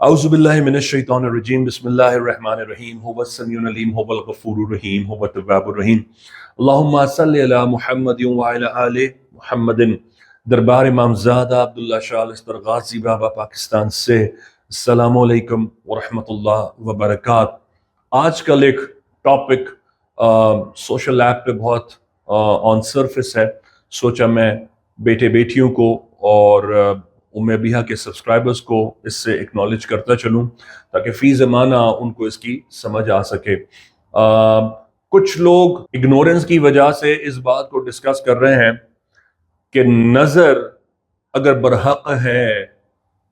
اعوذ باللہ من الشیطان الرجیم بسم اللہ الرحمن الرحیم هو السمیع العلیم هو الغفور الرحیم هو التواب الرحیم اللہم صلی علی محمد وعلی آل محمد۔ دربار امامزادہ عبداللہ شاہ الاسطر غازی بابا پاکستان سے السلام علیکم ورحمۃ اللہ وبرکاتہ۔ آج کل ایک ٹاپک سوشل ایپ پہ بہت آن سرفس ہے، سوچا میں بیٹے بیٹیوں کو اور ام ابیہ کے سبسکرائبرز کو اس سے اکنالج کرتا چلوں تاکہ فی زمانہ ان کو اس کی سمجھ آ سکے۔ کچھ لوگ اگنورنس کی وجہ سے اس بات کو ڈسکس کر رہے ہیں کہ نظر اگر برحق ہے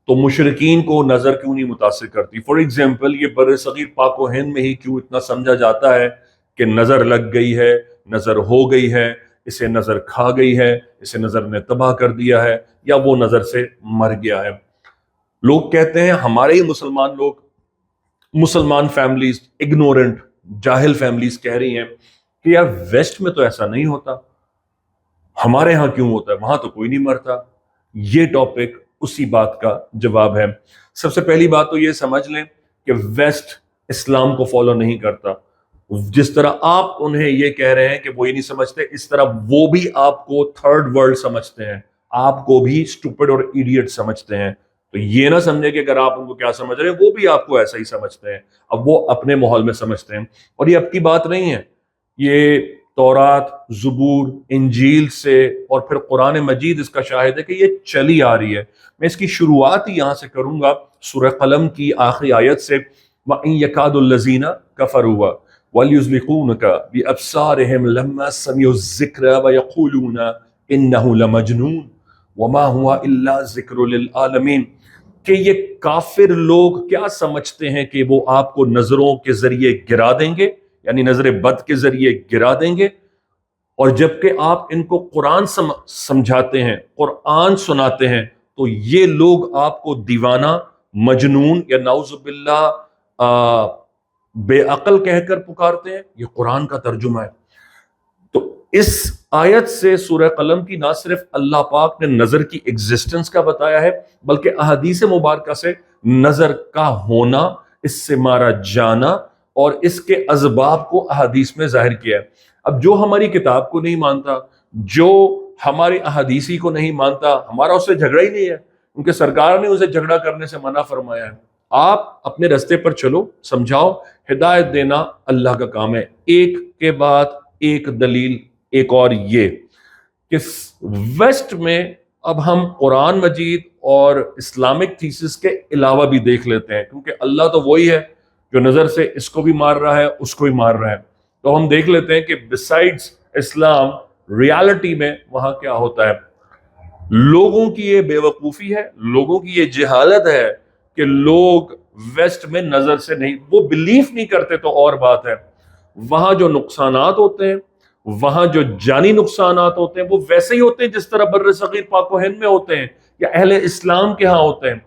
تو مشرکین کو نظر کیوں نہیں متاثر کرتی۔ فار ایگزامپل یہ بر صغیر پاک و ہند میں ہی کیوں اتنا سمجھا جاتا ہے کہ نظر لگ گئی ہے، نظر ہو گئی ہے، اسے نظر کھا گئی ہے، اسے نظر نے تباہ کر دیا ہے یا وہ نظر سے مر گیا ہے۔ لوگ کہتے ہیں، ہمارے ہی مسلمان لوگ، مسلمان فیملیز، اگنورنٹ جاہل فیملیز کہہ رہی ہیں کہ یار ویسٹ میں تو ایسا نہیں ہوتا، ہمارے ہاں کیوں ہوتا ہے، وہاں تو کوئی نہیں مرتا۔ یہ ٹاپک اسی بات کا جواب ہے۔ سب سے پہلی بات تو یہ سمجھ لیں کہ ویسٹ اسلام کو فالو نہیں کرتا۔ جس طرح آپ انہیں یہ کہہ رہے ہیں کہ وہ یہ نہیں سمجھتے، اس طرح وہ بھی آپ کو تھرڈ ورلڈ سمجھتے ہیں، آپ کو بھی اسٹوپڈ اور ایڈیٹ سمجھتے ہیں۔ تو یہ نہ سمجھے کہ اگر آپ ان کو کیا سمجھ رہے ہیں وہ بھی آپ کو ایسا ہی سمجھتے ہیں، اب وہ اپنے ماحول میں سمجھتے ہیں۔ اور یہ اب کی بات نہیں ہے، یہ تورات، زبور، انجیل سے اور پھر قرآن مجید اس کا شاہد ہے کہ یہ چلی آ رہی ہے۔ میں اس کی شروعات ہی یہاں سے کروں گا، سورہ قلم کی آخری آیت سے، وَإِن يَكَادُ الَّذِينَ كَفَرُوا وَلْيُزْلِقُونَكَ بِأَبْصَارِهِمْ لَمَّا سَمِعُوا الذِّكْرَ وَيَقُولُونَ إِنَّهُ لَمَجْنُونٌ وَمَا هُوَ إِلَّا ذِكْرٌ لِلْعَالَمِينَ، کہ یہ کافر لوگ کیا سمجھتے ہیں کہ وہ آپ کو نظروں کے ذریعے گرا دیں گے، یعنی نظر بد کے ذریعے گرا دیں گے، اور جبکہ آپ ان کو قرآن سمجھاتے ہیں، قرآن سناتے ہیں، تو یہ لوگ آپ کو دیوانہ، مجنون یا نعوذ باللہ بے عقل کہہ کر پکارتے ہیں۔ یہ قرآن کا ترجمہ ہے۔ تو اس آیت سے سورہ قلم کی نہ صرف اللہ پاک نے نظر کی ایگزسٹنس کا بتایا ہے، بلکہ احادیث مبارکہ سے نظر کا ہونا، اس سے مارا جانا اور اس کے اسباب کو احادیث میں ظاہر کیا ہے۔ اب جو ہماری کتاب کو نہیں مانتا، جو ہمارے احادیثی کو نہیں مانتا، ہمارا اس سے جھگڑا ہی نہیں ہے، ان کے سرکار نے اسے جھگڑا کرنے سے منع فرمایا ہے۔ آپ اپنے رستے پر چلو، سمجھاؤ، ہدایت دینا اللہ کا کام ہے۔ ایک کے بعد ایک دلیل، ایک اور یہ کہ ویسٹ میں اب ہم قرآن مجید اور اسلامک تھیسس کے علاوہ بھی دیکھ لیتے ہیں، کیونکہ اللہ تو وہی ہے جو نظر سے اس کو بھی مار رہا ہے، اس کو بھی مار رہا ہے۔ تو ہم دیکھ لیتے ہیں کہ بسائڈز اسلام ریالٹی میں وہاں کیا ہوتا ہے۔ لوگوں کی یہ بے وقوفی ہے، لوگوں کی یہ جہالت ہے کہ لوگ ویسٹ میں نظر سے نہیں، وہ بلیف نہیں کرتے تو اور بات ہے، وہاں جو نقصانات ہوتے ہیں، وہاں جو جانی نقصانات ہوتے ہیں وہ ویسے ہی ہوتے ہیں جس طرح بر صغیر پاک و ہند میں ہوتے ہیں یا اہل اسلام کے ہاں ہوتے ہیں۔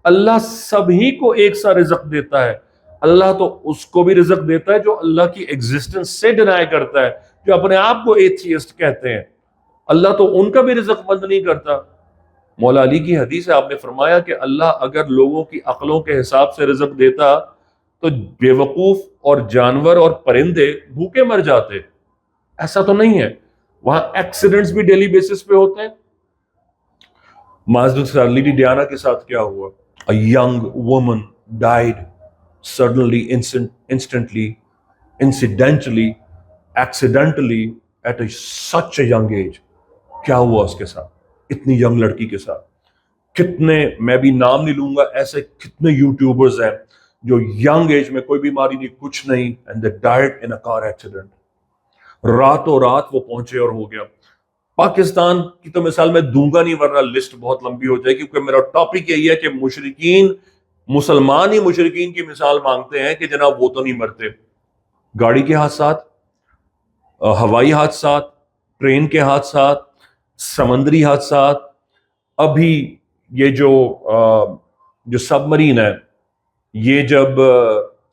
اللہ سبھی کو ایک سا رزق دیتا ہے۔ اللہ تو اس کو بھی رزق دیتا ہے جو اللہ کی ایگزسٹنس سے ڈینائی کرتا ہے، جو اپنے آپ کو ایتھیسٹ کہتے ہیں۔ اللہ تو ان کا بھی رزق بند نہیں کرتا۔ مولا علی کی حدیث ہے، آپ نے فرمایا کہ اللہ اگر لوگوں کی عقلوں کے حساب سے رزق دیتا تو بے وقوف اور جانور اور پرندے بھوکے مر جاتے۔ ایسا تو نہیں ہے، وہاں ایکسیڈنٹس بھی ڈیلی بیسس پہ ہوتے ہیں۔ معذرت لیڈی ڈیانا کے ساتھ کیا ہوا؟ A young woman died suddenly, instantly, incidentally, accidentally at such a young age۔ کیا ہوا اس کے ساتھ، اتنی ینگ لڑکی کے ساتھ؟ کتنے، میں بھی نام نہیں لوں گا، ایسے کتنے یوٹیوبرز ہیں جو ینگ ایج میں کوئی بیماری نہیں، کچھ نہیں، and they died in a car accident۔ راتوں رات وہ پہنچے اور ہو گیا۔ پاکستان کی تو مثال میں دوں گا نہیں، ورنہ لسٹ بہت لمبی ہو جائے گی، کیونکہ میرا ٹاپک یہی ہے کہ مشرکین، مسلمان ہی مشرکین کی مثال مانگتے ہیں کہ جناب وہ تو نہیں مرتے۔ گاڑی کے حادثات، ہوائی حادثات، ٹرین کے حادثات، سمندری حادثات، ابھی یہ جو سب مرین ہے، یہ جب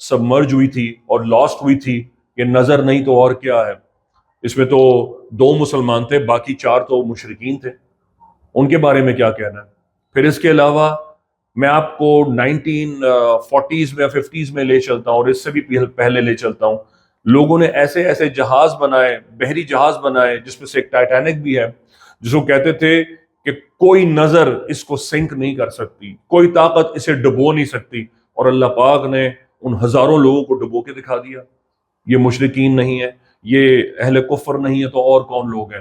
سبمرج ہوئی تھی اور لاسٹ ہوئی تھی، یہ نظر نہیں تو اور کیا ہے۔ اس میں تو 2 مسلمان تھے، باقی 4 تو مشرکین تھے، ان کے بارے میں کیا کہنا ہے۔ پھر اس کے علاوہ میں آپ کو 1940s میں 50s میں لے چلتا ہوں، اور اس سے بھی پہلے لے چلتا ہوں. لوگوں نے ایسے ایسے جہاز بنائے، بحری جہاز بنائے، جس میں سے ایک ٹائٹینک بھی ہے، جس کو کہتے تھے کہ کوئی نظر اس کو سنک نہیں کر سکتی، کوئی طاقت اسے ڈبو نہیں سکتی، اور اللہ پاک نے ان ہزاروں لوگوں کو ڈبو کے دکھا دیا. یہ مشرکین نہیں ہے، یہ اہل کفر نہیں ہے، تو اور کون لوگ ہیں؟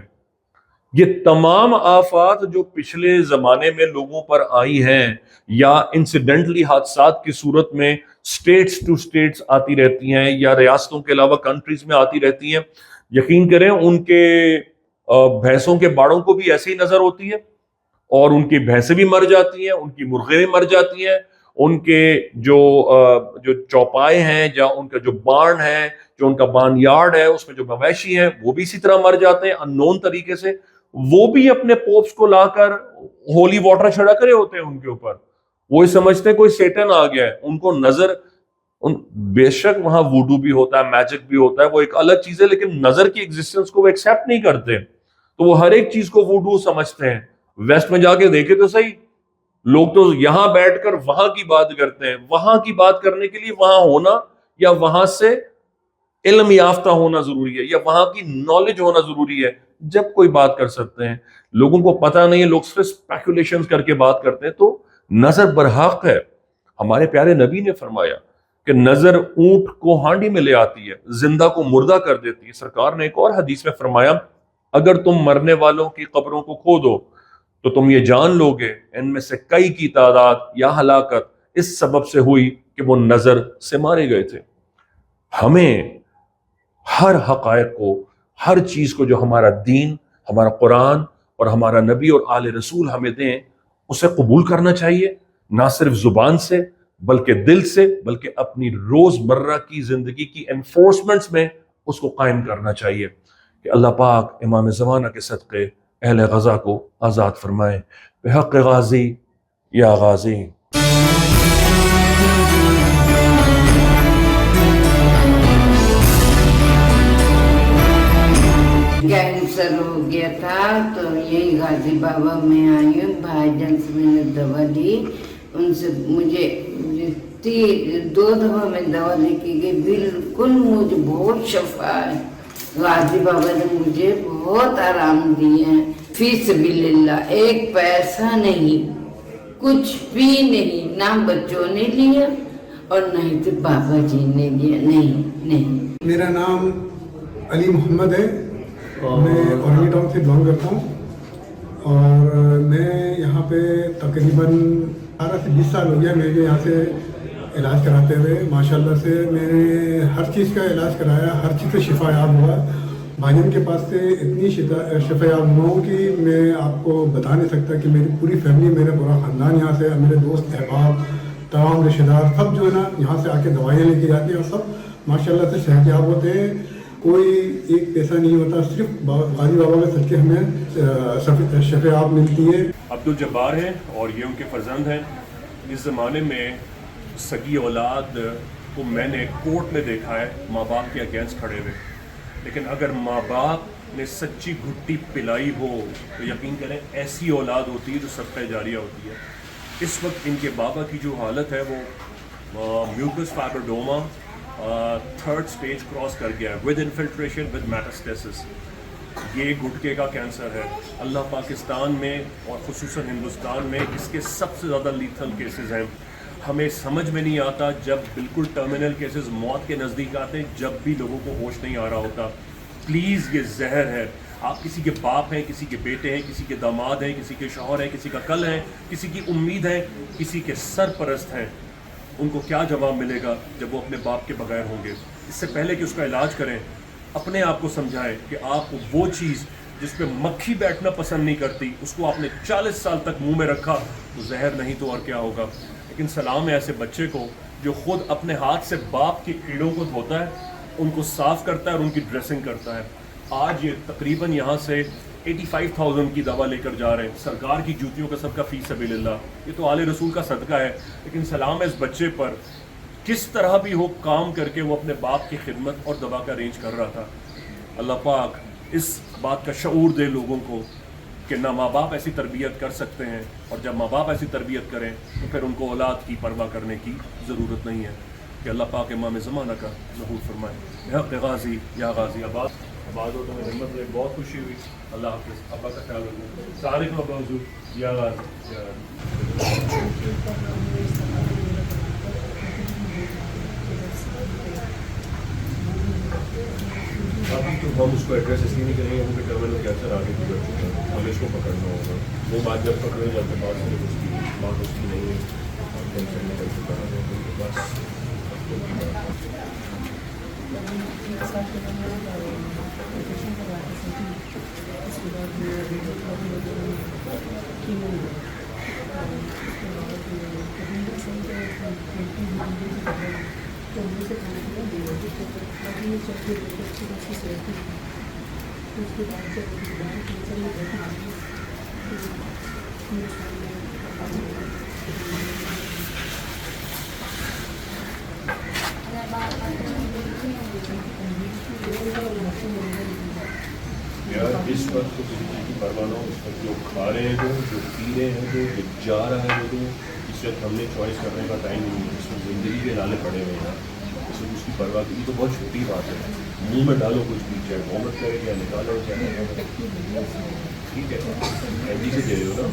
یہ تمام آفات جو پچھلے زمانے میں لوگوں پر آئی ہیں یا انسیڈنٹلی حادثات کی صورت میں سٹیٹس ٹو سٹیٹس آتی رہتی ہیں یا ریاستوں کے علاوہ کنٹریز میں آتی رہتی ہیں، یقین کریں ان کے بھینسوں کے باڑوں کو بھی ایسے ہی نظر ہوتی ہے، اور ان کی بھینسیں بھی مر جاتی ہیں، ان کی مرغیں بھی مر جاتی ہیں، ان کے جو چوپائے ہیں یا ان کا جو بارن ہے، جو ان کا بارن یارڈ ہے، اس میں جو مویشی ہیں وہ بھی اسی طرح مر جاتے ہیں ان نون طریقے سے. وہ بھی اپنے پوپس کو لا کر ہولی واٹر چھڑک رہے ہوتے ہیں ان کے اوپر. وہ سمجھتے ہیں کوئی سیٹن آ گیا ہے، ان کو نظر بے شک وہاں ووڈو بھی ہوتا ہے، میجک بھی ہوتا ہے، وہ ایک الگ چیز ہے، لیکن نظر کی ایگزسٹنس کو وہ ایکسیپٹ نہیں کرتے. تو وہ ہر ایک چیز کو ووڈو سمجھتے ہیں. ویسٹ میں جا کے دیکھے تو صحیح، لوگ تو یہاں بیٹھ کر وہاں کی بات کرتے ہیں. وہاں کی بات کرنے کے لیے وہاں ہونا یا وہاں سے علم یافتہ ہونا ضروری ہے یا وہاں کی نالج ہونا ضروری ہے جب کوئی بات کر سکتے ہیں. لوگوں کو پتہ نہیں ہے، لوگ صرف اسپیکولیشن کر کے بات کرتے ہیں. تو نظر برحق ہے. ہمارے پیارے نبی نے فرمایا کہ نظر اونٹ کو ہانڈی میں لے آتی ہے، زندہ کو مردہ کر دیتی ہے. سرکار نے ایک اور حدیث میں فرمایا اگر تم مرنے والوں کی قبروں کو کھودو تو تم یہ جان لو گے ان میں سے کئی کی تعداد یا ہلاکت اس سبب سے ہوئی کہ وہ نظر سے مارے گئے تھے. ہمیں ہر حقائق کو، ہر چیز کو جو ہمارا دین، ہمارا قرآن اور ہمارا نبی اور آل رسول ہمیں دیں، اسے قبول کرنا چاہیے، نہ صرف زبان سے بلکہ دل سے، بلکہ اپنی روز مرہ کی زندگی کی انفورسمنٹس میں اس کو قائم کرنا چاہیے. کہ اللہ پاک امام زمانہ کے صدقے اہل غزہ کو آزاد فرمائے. بحق غازی یا غازی. کینسر ہو گیا تھا تو یہی غازی بابا میں آئی ہوں. بھائی جان سے میں نے دوا لی، ان سے مجھے 2 دفعہ میں دوا لے کے گئی، بالکل مجھے بہت شفا ہے. غازی بابا نے مجھے بہت آرام دیے ہیں. فی سبیل اللہ، ایک پیسہ نہیں، کچھ بھی نہیں، نہ بچوں نے لیا اور نہ ہی تو بابا جی نے لیا. نہیں. میرا نام علی محمد ہے، میں اورنی ٹاؤن سے بلانگ کرتا ہوں، اور میں یہاں پہ تقریباً 18 سے 20 سال ہو گیا میرے یہاں سے علاج کراتے ہوئے. ماشاءاللہ سے میں نے ہر چیز کا علاج کرایا، ہر چیز سے شفا یاب ہوا. بھائی جان کے پاس سے اتنی شفا یاب ہوا ہوں کہ میں آپ کو بتا نہیں سکتا کہ میری پوری فیملی، میرا پورا خاندان یہاں سے، میرے دوست احباب، تمام رشتہ دار سب جو ہے نا یہاں سے آ کے دوائیاں لے کے جاتے ہیں، اور سب ماشاءاللہ سے صحت یاب ہوتے ہیں. کوئی ایک پیسہ نہیں ہوتا، صرف غازی بابا کے صدقے ہمیں شفا یاب ملتی ہے. عبد الجبار ہیں اور یہ ان کے فرزند ہیں. اس زمانے میں سگی اولاد کو میں نے کورٹ میں دیکھا ہے ماں باپ کے اگینسٹ کھڑے ہوئے، لیکن اگر ماں باپ نے سچی گھٹی پلائی ہو تو یقین کریں ایسی اولاد ہوتی ہے جو صدقہ جاریہ ہوتی ہے. اس وقت ان کے بابا کی جو حالت ہے وہ میوکس فائبروڈوما 3rd stage کراس کر گیا ہے، ود انفلٹریشن ود میٹاسٹیسس. یہ گھٹکے کا کینسر ہے. اللہ پاکستان میں اور خصوصاً ہندوستان میں اس کے سب سے زیادہ لیتھل کیسز ہیں. ہمیں سمجھ میں نہیں آتا جب بالکل ٹرمینل کیسز موت کے نزدیک آتے ہیں، جب بھی لوگوں کو ہوش نہیں آ رہا ہوتا. پلیز یہ زہر ہے. آپ کسی کے باپ ہیں، کسی کے بیٹے ہیں، کسی کے داماد ہیں، کسی کے شوہر ہیں، کسی کا کل ہے، کسی کی امید ہے، کسی کے سرپرست ہیں. ان کو کیا جواب ملے گا جب وہ اپنے باپ کے بغیر ہوں گے؟ اس سے پہلے کہ اس کا علاج کریں، اپنے آپ کو سمجھائیں کہ آپ کو وہ چیز جس پہ مکھی بیٹھنا پسند نہیں کرتی، اس کو آپ نے 40 سال تک منہ میں رکھا تو زہر نہیں تو اور کیا ہوگا. لیکن سلام ہے ایسے بچے کو جو خود اپنے ہاتھ سے باپ کی ایڑوں کو دھوتا ہے، ان کو صاف کرتا ہے اور ان کی ڈریسنگ کرتا ہے. آج یہ تقریباً یہاں سے 85,000 کی دوا لے کر جا رہے ہیں. سرکار کی جوتیوں کا صدقہ فی سبیل اللہ، یہ تو آل رسول کا صدقہ ہے. لیکن سلام ہے اس بچے پر، کس طرح بھی ہو کام کر کے وہ اپنے باپ کی خدمت اور دوا کا ارینج کر رہا تھا. اللہ پاک اس بات کا شعور دے لوگوں کو کہ نہ ماں باپ ایسی تربیت کر سکتے ہیں، اور جب ماں باپ ایسی تربیت کریں تو پھر ان کو اولاد کی پرواہ کرنے کی ضرورت نہیں ہے. کہ اللہ پاک امام زمانہ کا ظہور فرمائے. حق غازی یا غازی آباد آباد ہو تو میں ہمت میں بہت خوشی ہوئی. اللہ حافظ. ابا کا خیال رکھوں. سارے کو ابا حضور یا غازی یا ابھی تو ہم اس کو ایڈریس اس لیے نہیں کریں گے کیونکہ ٹرمینل کینسر آگے گزر چکا ہے. ہمیں اس کو پکڑنا ہوگا. وہ بات جب پکڑے جاتے بعد میں اس کی بات اس کی نہیں ہے. کینسر نکل چکا ہے بس. یار اس وقت تو کسی چیز کی پرواہ نہ ہو. اس وقت جو کھا رہے ہیں جو پی رہے ہیں جو جا رہا ہے اس وقت ہم نے چوائس کرنے کا ٹائم نہیں ہے. اس وقت زندگی کے نالے پڑے ہوئے ہیں. اس وقت اس کی پرواہ کی تو بہت چھوٹی بات ہے. منہ میں ڈالو کچھ بھی, چاہے محمد کرے یا نکالو چاہے ٹھیک ہے ایل جی سے دے رہے ہو نا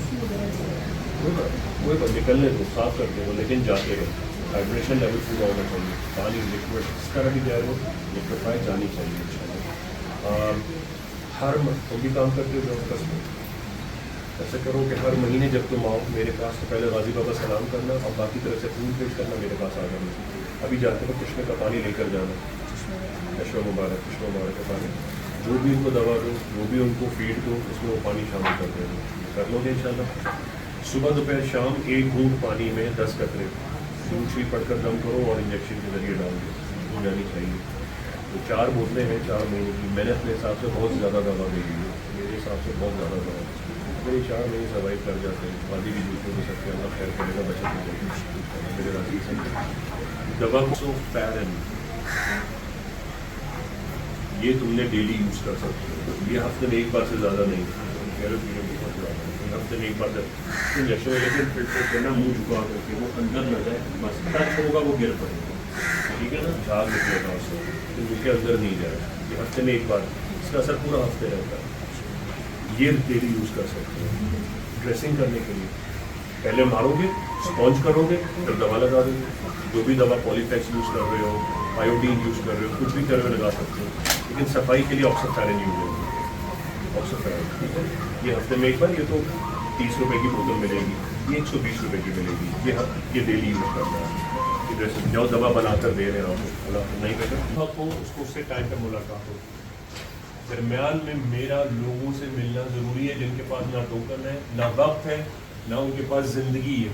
کوئی بات نکلنے کو صاف کرتے ہو لیکن جاتے رہو. ہائیڈریشن لیول پورا ہونا چاہیے. پانی لکوڈ اس طرح بھی جا رہے ہو لکوڈفائی جانی چاہیے ان شاء اللہ. ہر تم بھی کام کرتے ہو جو کس میں ایسا کرو کہ ہر مہینے جب تم آؤ میرے پاس تو پہلے غازی بابا سلام کرنا اور باقی طرح سے فون پیش کرنا میرے پاس آ جانا. ابھی جاتے ہو چشمے کا پانی لے کر جانا. چشمہ مبارک کا پانی جو بھی ان کو دوا دو جو بھی ان کو فیڈ دو اس میں وہ پانی شامل کر دیں کر لو گے ان شاء اللہ. صبح دوپہر شام ایک گھونٹ پانی میں 10 قطرے دودھ شریف پڑھ کر دم کرو اور انجیکشن کے ذریعے ڈال دو. ہو جانی چاہیے. تو 4 بوتلیں ہیں 4 مہینے کی. میں نے اپنے حساب سے بہت زیادہ دوا دے دی ہے. میرے حساب سے بہت زیادہ دوا میرے 4 مہینے سروائیو کر جاتے ہیں. شادی بھی دوسرے ہو سکتے ہیں. اللہ خیر کرے گا بچت ہو جائے میرے راضی سے. دوا کو پیرن یہ تم نے ڈیلی یوز کر سکتے ہو. یہ ہفتے میں ایک بار سے زیادہ نہیں. ہفتے میں ایک بار سے انجیکشن لیکن فلٹر کرنا منہ جھکا کر کے وہ اندر نہ جائے. بس ٹچ ہوگا وہ گر پڑے گا ٹھیک ہے نا. جھاگ نکلے گا اس سے تو مجھ کے اندر نہیں جائے. یہ ہفتے میں ایک بار اس کا اثر پورا ہفتے رہتا ہے. یہ ڈیلی یوز کر سکتے ہیں. ڈریسنگ کرنے کے لیے پہلے مارو گے اسپونج کرو گے پھر دوا لگا دو گے. جو بھی دوا پولیفیکس یوز کر رہے ہو آیوڈین یوز کر رہے ہو کچھ بھی کر رہے ہو لگا سکتے ہو. لیکن صفائی کے لیے آکسیفیرن یوز ہوگا. آکسیفیرن ٹھیک ہے. یہ ہفتے میں ایک بار. یہ تو 30 روپے کی بوتل ملے گی. یہ 120 روپے کی ملے گی. یہ ڈیلی یوز کرنا ہے. جو دوا بنا کر دے رہے ہیں آپ اللہ نہیں کرتے آپ کو اس کو اس سے ٹائم پہ ملاقات ہو. درمیان میں میرا لوگوں سے ملنا ضروری ہے جن کے پاس نہ ٹوکن ہے نہ وقت ہے نہ ان کے پاس زندگی ہے.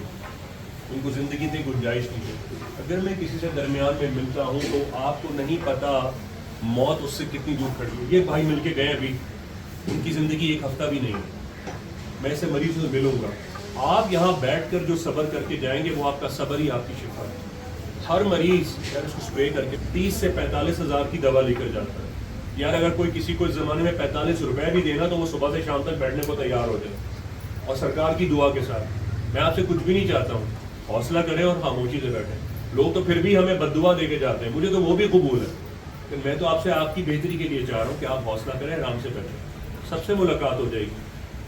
ان کو زندگی کی گنجائش نہیں ہے. اگر میں کسی سے درمیان میں ملتا ہوں تو آپ کو نہیں پتا موت اس سے کتنی دور کھڑی ہے. یہ بھائی مل کے گئے ابھی ان کی زندگی ایک ہفتہ بھی نہیں ہے. میں ایسے مریض سے ملوں گا. آپ یہاں بیٹھ کر جو صبر کر کے جائیں گے وہ آپ کا صبر ہی آپ کی شفا ہے. ہر مریض یار اس کو اسپرے کر کے 30 سے 45 ہزار کی دوا لے کر جاتا ہے. یار اگر کوئی کسی کو اس زمانے میں 45 روپے بھی دینا تو وہ صبح سے شام تک بیٹھنے کو تیار ہو جائے اور سرکار کی دعا کے ساتھ. میں آپ سے کچھ بھی نہیں چاہتا ہوں. حوصلہ کریں اور خاموشی سے بیٹھیں. لوگ تو پھر بھی ہمیں بددعا دے کے جاتے ہیں. مجھے تو وہ بھی قبول ہے لیکن میں تو آپ سے آپ کی بہتری کے لیے چاہ رہا ہوں کہ آپ حوصلہ کریں آرام سے بیٹھیں. سب سے ملاقات ہو جائے گی.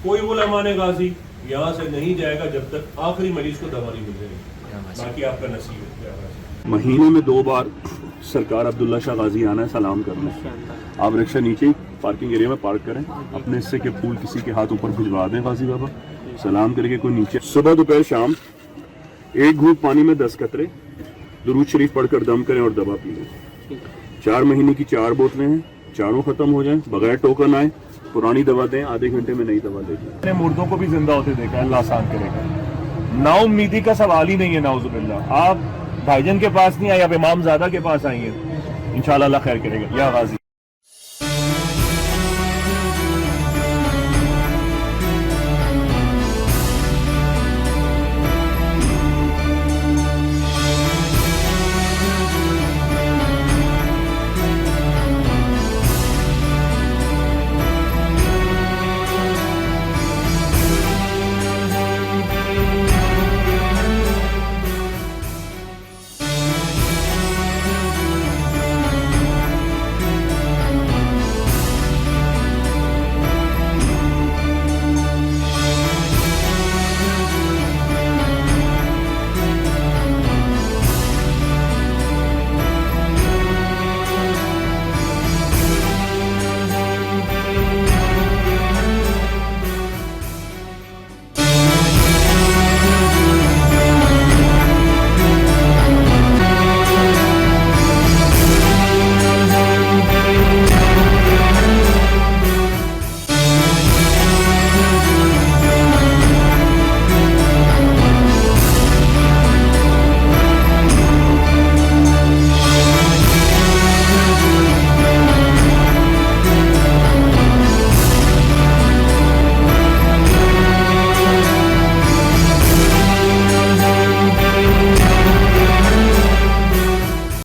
کوئی غلامان غازی یہاں سے نہیں جائے گا جب تک آخری مریض کو دوا نہیں مل جائے گی. باقی آپ کا نصیب ہے. مہینے میں 2 بار سرکار عبداللہ شاہ غازی آنا ہے سلام کرنا ہے. آپ رکشہ نیچے ہی پارکنگ ایریا میں پارک کریں. اپنے حصے کے پھول کسی کے ہاتھ اوپر بھجوا دیں. غازی بابا سلام کر کے کوئی نیچے. صبح دوپہر شام ایک گھونٹ پانی میں 10 قطرے درود شریف پڑھ کر دم کریں اور دوا پی لیں. 4 مہینے کی 4 بوتلیں ہیں. چاروں ختم ہو جائیں. بغیر ٹوکن آئے پرانی دوا دیں. آدھے گھنٹے میں نئی دوا دے دیں. مردوں کو بھی زندہ ہوتے دیکھا ہے. اللہ آسان کرے گا. نا امیدی کا سوال ہی نہیں ہے. نعوذ باللہ. آپ بھائی جان کے پاس نہیں آئے آپ امام زادہ کے پاس آئی ہیں. انشاءاللہ اللہ خیر کرے گا. یا غازی